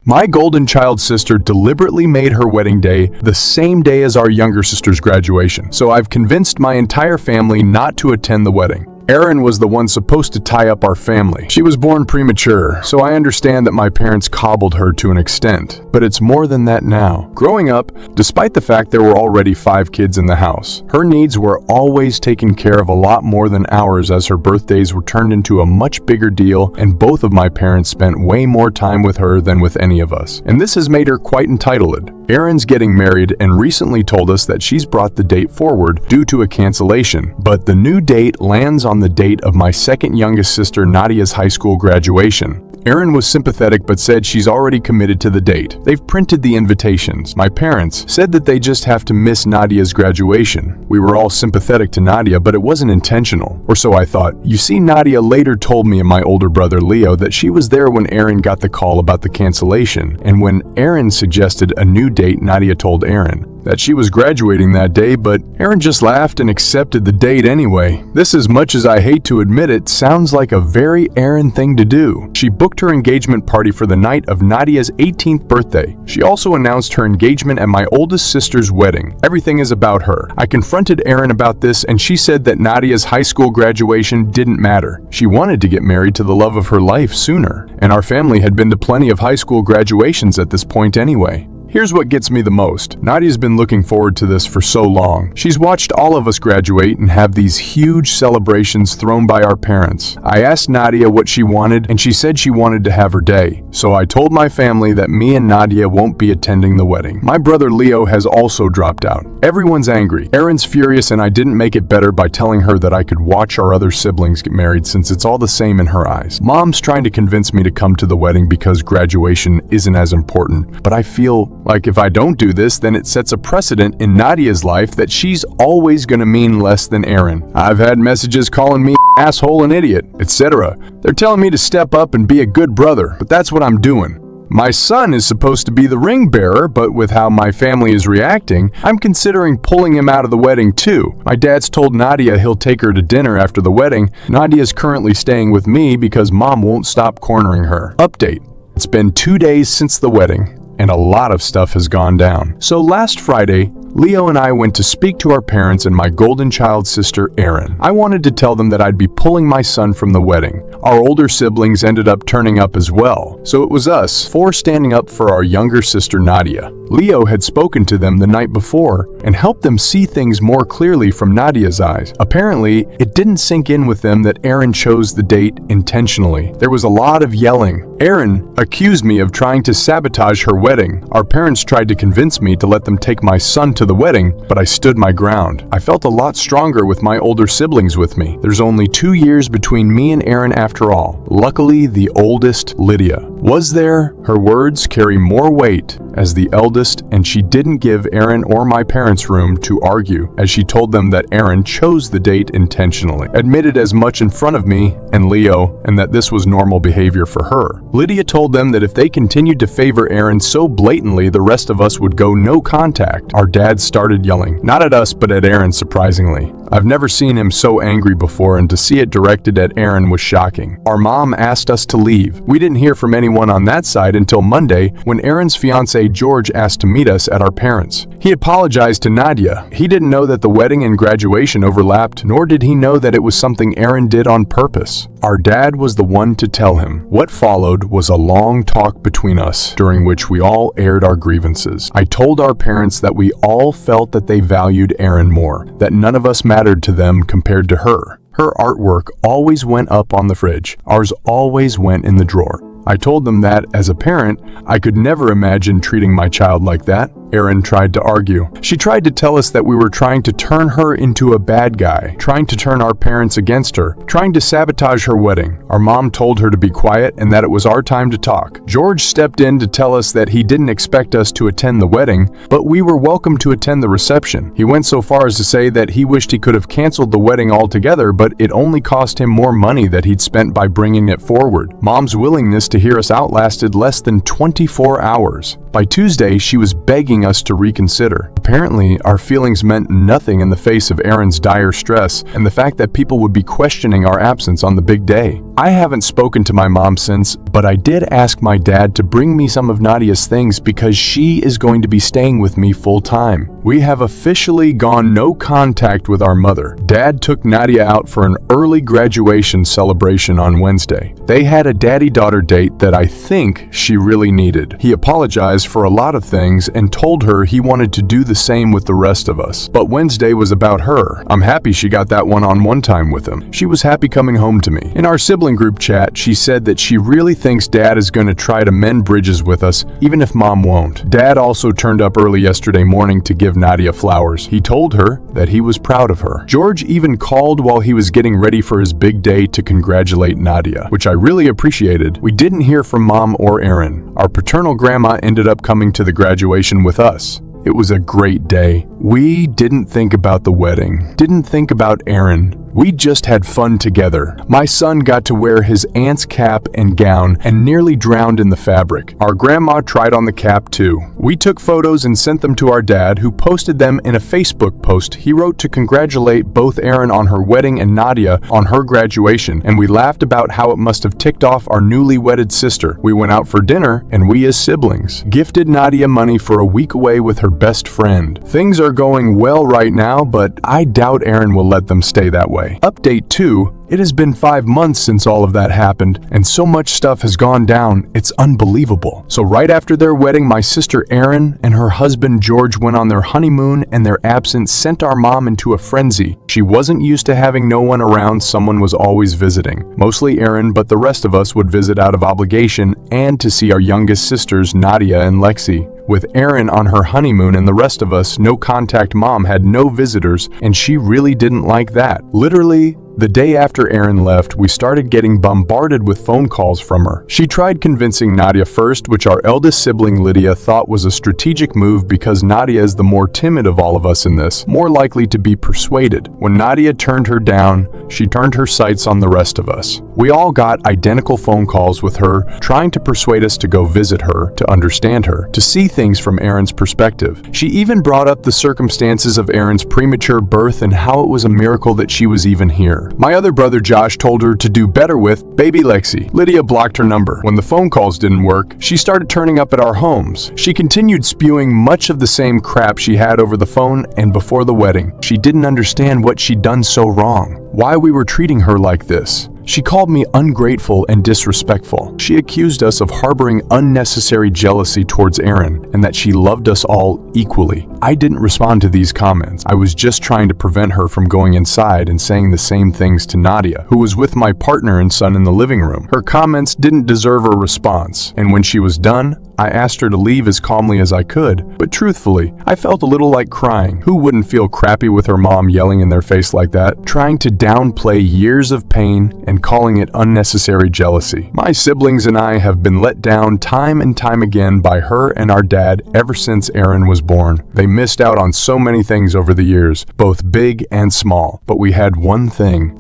My golden child sister deliberately made her wedding day the same day as our younger sister's graduation, so I've convinced my entire family not to attend the wedding. Erin was the one supposed to tie up our family. She was born premature, so I understand that my parents coddled her to an extent. But it's more than that now. Growing up, despite the fact there were already 5 kids in the house, her needs were always taken care of a lot more than ours, as her birthdays were turned into a much bigger deal, and both of my parents spent way more time with her than with any of us. And this has made her quite entitled. Erin's getting married and recently told us that she's brought the date forward due to a cancellation, but the new date lands on the date of my second youngest sister Nadia's high school graduation. Erin was sympathetic but said she's already committed to the date. They've printed the invitations. My parents said that they just have to miss Nadia's graduation. We were all sympathetic to Nadia, but it wasn't intentional. Or so I thought. You see, Nadia later told me and my older brother Leo that she was there when Erin got the call about the cancellation, and when Erin suggested a new date, Nadia told Erin that she was graduating that day, but Erin just laughed and accepted the date anyway. This, as much as I hate to admit it, sounds like a very Erin thing to do. She booked her engagement party for the night of Nadia's 18th birthday. She also announced her engagement at my oldest sister's wedding. Everything is about her. I confronted Erin about this, and she said that Nadia's high school graduation didn't matter. She wanted to get married to the love of her life sooner, and our family had been to plenty of high school graduations at this point anyway. Here's what gets me the most. Nadia's been looking forward to this for so long. She's watched all of us graduate and have these huge celebrations thrown by our parents. I asked Nadia what she wanted, and she said she wanted to have her day. So I told my family that me and Nadia won't be attending the wedding. My brother Leo has also dropped out. Everyone's angry. Erin's furious, and I didn't make it better by telling her that I could watch our other siblings get married since it's all the same in her eyes. Mom's trying to convince me to come to the wedding because graduation isn't as important, but I feel like if I don't do this, then it sets a precedent in Nadia's life that she's always gonna mean less than Erin. I've had messages calling me asshole and idiot, etc. They're telling me to step up and be a good brother, but that's what I'm doing. My son is supposed to be the ring bearer, but with how my family is reacting, I'm considering pulling him out of the wedding too. My dad's told Nadia he'll take her to dinner after the wedding. Nadia's currently staying with me because mom won't stop cornering her. Update. It's been 2 days since the wedding, and a lot of stuff has gone down. So last Friday, Leo and I went to speak to our parents and my golden child sister, Erin. I wanted to tell them that I'd be pulling my son from the wedding. Our older siblings ended up turning up as well, so it was us 4 standing up for our younger sister, Nadia. Leo had spoken to them the night before and helped them see things more clearly from Nadia's eyes. Apparently, it didn't sink in with them that Erin chose the date intentionally. There was a lot of yelling. Erin accused me of trying to sabotage her wedding. Our parents tried to convince me to let them take my son to the wedding, but I stood my ground. I felt a lot stronger with my older siblings with me. There's only 2 years between me and Erin after all. Luckily, the oldest, Lydia, was there. Her words carry more weight as the eldest, and she didn't give Erin or my parents room to argue, as she told them that Erin chose the date intentionally, admitted as much in front of me and Leo, and that this was normal behavior for her. Lydia told them that if they continued to favor Erin so blatantly, the rest of us would go no contact. Our dad started yelling, not at us but at Erin, surprisingly. I've never seen him so angry before, and to see it directed at Erin was shocking. Our mom asked us to leave. We didn't hear from anyone on that side until Monday, when Erin's fiancé George asked to meet us at our parents'. He apologized to Nadia. He didn't know that the wedding and graduation overlapped, nor did he know that it was something Erin did on purpose. Our dad was the one to tell him. What followed was a long talk between us, during which we all aired our grievances. I told our parents that we all felt that they valued Erin more, that none of us mattered to them compared to her. Her artwork always went up on the fridge. Ours always went in the drawer. I told them that, as a parent, I could never imagine treating my child like that. Erin tried to argue. She tried to tell us that we were trying to turn her into a bad guy, trying to turn our parents against her, trying to sabotage her wedding. Our mom told her to be quiet and that it was our time to talk. George stepped in to tell us that he didn't expect us to attend the wedding, but we were welcome to attend the reception. He went so far as to say that he wished he could have canceled the wedding altogether, but it only cost him more money that he'd spent by bringing it forward. Mom's willingness to hear us out lasted less than 24 hours. By Tuesday, she was begging us to reconsider. Apparently, our feelings meant nothing in the face of Erin's dire stress and the fact that people would be questioning our absence on the big day. I haven't spoken to my mom since, but I did ask my dad to bring me some of Nadia's things because she is going to be staying with me full time. We have officially gone no contact with our mother. Dad took Nadia out for an early graduation celebration on Wednesday. They had a daddy-daughter date that I think she really needed. He apologized for a lot of things and told her he wanted to do the same with the rest of us. But Wednesday was about her. I'm happy she got that one-on-one time with him. She was happy coming home to me. In our sibling group chat, she said that she really thinks Dad is going to try to mend bridges with us, even if Mom won't. Dad also turned up early yesterday morning to give Nadia flowers. He told her that he was proud of her. George even called while he was getting ready for his big day to congratulate Nadia, which I really appreciated. We didn't hear from Mom or Aaron. Our paternal grandma ended up coming to the graduation with us. It was a great day. We didn't think about the wedding, didn't think about Aaron. We just had fun together. My son got to wear his aunt's cap and gown and nearly drowned in the fabric. Our grandma tried on the cap too. We took photos and sent them to our dad, who posted them in a Facebook post. He wrote to congratulate both Aaron on her wedding and Nadia on her graduation, and we laughed about how it must have ticked off our newly wedded sister. We went out for dinner, and we as siblings gifted Nadia money for a week away with her best friend. Things are going well right now, but I doubt Aaron will let them stay that way. Update 2. It has been 5 months since all of that happened, and so much stuff has gone down, it's unbelievable. So right after their wedding, my sister Erin and her husband George went on their honeymoon, and their absence sent our mom into a frenzy. She wasn't used to having no one around, someone was always visiting. Mostly Erin, but the rest of us would visit out of obligation and to see our youngest sisters Nadia and Lexi. With Erin on her honeymoon and the rest of us, no contact, Mom had no visitors, and she really didn't like that. Literally, the day after Erin left, we started getting bombarded with phone calls from her. She tried convincing Nadia first, which our eldest sibling Lydia thought was a strategic move because Nadia is the more timid of all of us in this, more likely to be persuaded. When Nadia turned her down, she turned her sights on the rest of us. We all got identical phone calls with her, trying to persuade us to go visit her, to understand her, to see things from Erin's perspective. She even brought up the circumstances of Erin's premature birth and how it was a miracle that she was even here. My other brother Josh told her to do better with baby Lexi. Lydia blocked her number. When the phone calls didn't work, she started turning up at our homes. She continued spewing much of the same crap she had over the phone and before the wedding. She didn't understand what she'd done so wrong, why we were treating her like this. She called me ungrateful and disrespectful. She accused us of harboring unnecessary jealousy towards Erin and that she loved us all equally. I didn't respond to these comments. I was just trying to prevent her from going inside and saying the same things to Nadia, who was with my partner and son in the living room. Her comments didn't deserve a response, and when she was done, I asked her to leave as calmly as I could, but truthfully, I felt a little like crying. Who wouldn't feel crappy with her mom yelling in their face like that, trying to downplay years of pain and calling it unnecessary jealousy? My siblings and I have been let down time and time again by her and our dad ever since Erin was born. They missed out on so many things over the years, both big and small, but we had one thing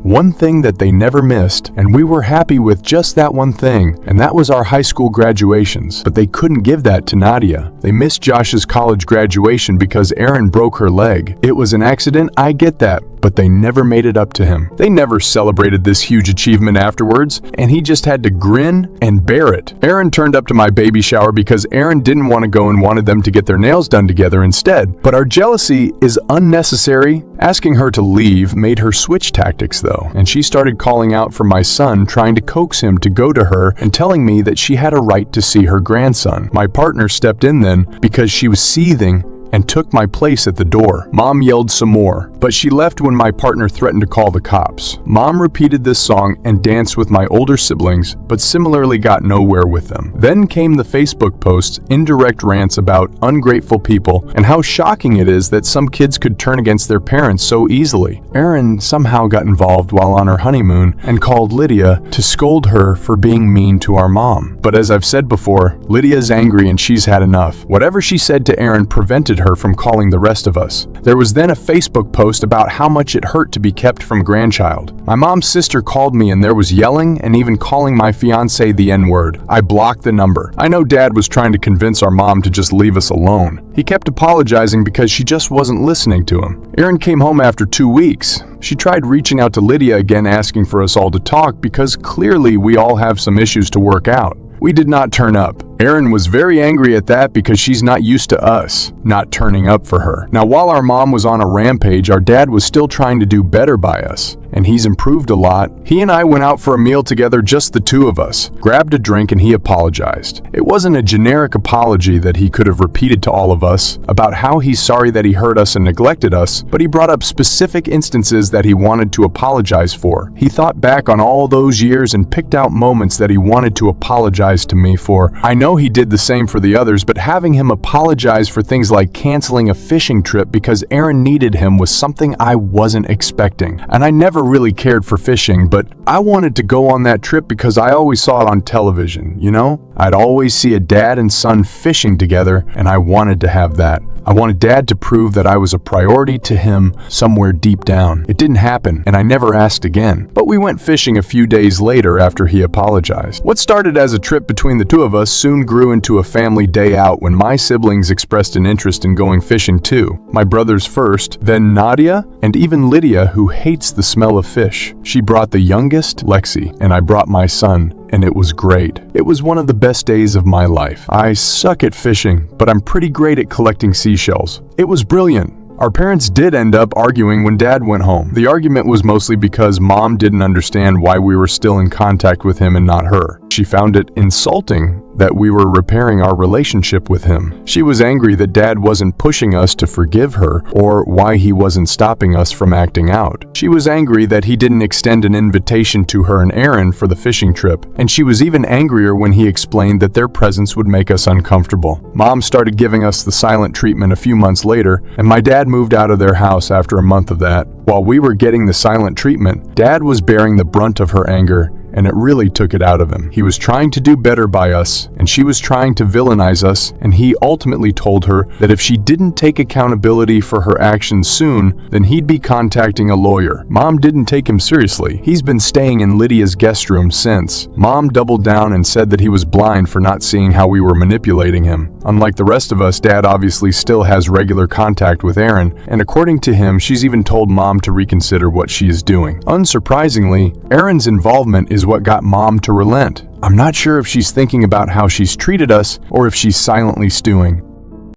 that they never missed, and we were happy with just that one thing, and that was our high school graduations. But they couldn't give that to Nadia. They missed Josh's college graduation because Erin broke her leg. It was an accident, I get that, but they never made it up to him. They never celebrated this huge achievement afterwards, and he just had to grin and bear it. Erin turned up to my baby shower because Erin didn't want to go and wanted them to get their nails done together instead. But our jealousy is unnecessary. Asking her to leave made her switch tactics though, and she started calling out for my son, trying to coax him to go to her and telling me that she had a right to see her grandson. My partner stepped in then because she was seething and took my place at the door. Mom yelled some more, but she left when my partner threatened to call the cops. Mom repeated this song and danced with my older siblings, but similarly got nowhere with them. Then came the Facebook posts, indirect rants about ungrateful people and how shocking it is that some kids could turn against their parents so easily. Erin somehow got involved while on her honeymoon and called Lydia to scold her for being mean to our mom. But as I've said before, Lydia's angry and she's had enough. Whatever she said to Erin prevented her her from calling the rest of us. There was then a Facebook post about how much it hurt to be kept from grandchild. My mom's sister called me and there was yelling and even calling my fiance the N-word. I blocked the number. I know Dad was trying to convince our mom to just leave us alone. He kept apologizing because she just wasn't listening to him. Erin came home after 2 weeks. She tried reaching out to Lydia again, asking for us all to talk because clearly we all have some issues to work out. We did not turn up. Erin was very angry at that because she's not used to us not turning up for her. Now, while our mom was on a rampage, our dad was still trying to do better by us, and he's improved a lot. He and I went out for a meal together, just the two of us, grabbed a drink, and he apologized. It wasn't a generic apology that he could have repeated to all of us about how he's sorry that he hurt us and neglected us, but he brought up specific instances that he wanted to apologize for. He thought back on all those years and picked out moments that he wanted to apologize to me for. I know he did the same for the others, but having him apologize for things like canceling a fishing trip because Erin needed him was something I wasn't expecting. And I never really cared for fishing, but I wanted to go on that trip because I always saw it on television, you know? I'd always see a dad and son fishing together, and I wanted to have that. I wanted Dad to prove that I was a priority to him somewhere deep down. It didn't happen, and I never asked again. But we went fishing a few days later after he apologized. What started as a trip between the two of us soon grew into a family day out when my siblings expressed an interest in going fishing too. My brothers first, then Nadia, and even Lydia, who hates the smell of fish. She brought the youngest, Lexi, and I brought my son. And it was great. It was one of the best days of my life. I suck at fishing, but I'm pretty great at collecting seashells. It was brilliant. Our parents did end up arguing when Dad went home. The argument was mostly because Mom didn't understand why we were still in contact with him and not her. She found it insulting that we were repairing our relationship with him. She was angry that Dad wasn't pushing us to forgive her or why he wasn't stopping us from acting out. She was angry that he didn't extend an invitation to her and Erin for the fishing trip, and she was even angrier when he explained that their presence would make us uncomfortable. Mom started giving us the silent treatment a few months later, and my dad moved out of their house after a month of that. While we were getting the silent treatment, Dad was bearing the brunt of her anger, and it really took it out of him. He was trying to do better by us, and she was trying to villainize us, and he ultimately told her that if she didn't take accountability for her actions soon, then he'd be contacting a lawyer. Mom didn't take him seriously. He's been staying in Lydia's guest room since. Mom doubled down and said that he was blind for not seeing how we were manipulating him. Unlike the rest of us, Dad obviously still has regular contact with Erin, and according to him, she's even told Mom to reconsider what she is doing. Unsurprisingly, Erin's involvement is what got Mom to relent. I'm not sure if she's thinking about how she's treated us or if she's silently stewing.